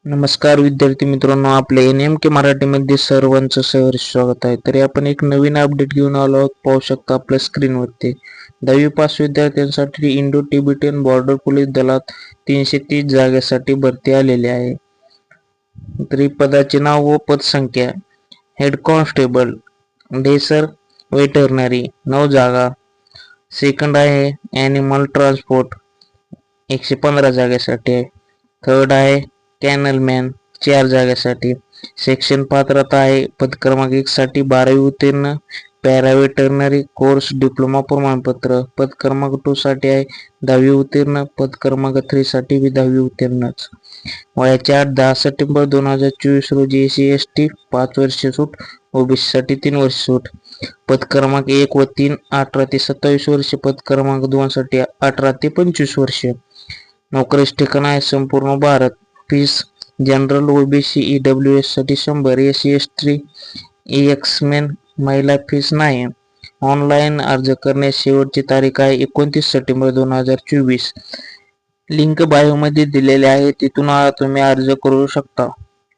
नमस्कार विद्यार्थी मित्रांनो, आपल्या NMK मराठीमध्ये सर्वांचं सहर्ष स्वागत आहे. तरी आपण एक नवीन अपडेट घेऊन आलो आहोत. पाहू शकता आपल्या स्क्रीनवरती 10वी पास विद्यार्थ्यांसाठी इंडो टिबेटियन बॉर्डर पोलीस दलात 330 जागेसाठी भरती आलेली आहे. तरी पदाचे नाव व पदसंख्या: हेड कॉन्स्टेबल, डेसर वेटरनरी 9 जागा. सेकंड आहे ॲनिमल ट्रान्सपोर्ट 115 जागेसाठी आहे. थर्ड आहे कॅनलमॅन 4 जागेसाठी. सेक्शन पात्रता आहे पद क्रमांक 1 साठी 12वी उत्तीर्ण, पॅरावेटरनरी कोर्स डिप्लोमा प्रमाणपत्र. पद क्रमांक 2 साठी आहे 10वी उत्तीर्ण, पद क्रमांक 3 साठी 10वी उत्तीर्णच. वयाची अट 10 सप्टेंबर 2024 रोजी SC ST 5 वर्ष सूट, OBC साठी 3 वर्ष सूट. पद क्रमांक 1 व 3 18 ते 27 वर्ष, पद क्रमांक 2 साठी 18 ते 25 वर्ष. नोकरीस ठिकाण आहे संपूर्ण Bharat. Fees general OBC EWS साठी 100, SC ST एक्समेन महिला फीस नाही. ऑनलाईन अर्ज करण्यास शेवटची तारीख आहे 29 सप्टेंबर 2024. लिंक बायोमध्ये दिलेले आहे, तिथून तुम्ही अर्ज करू शकता.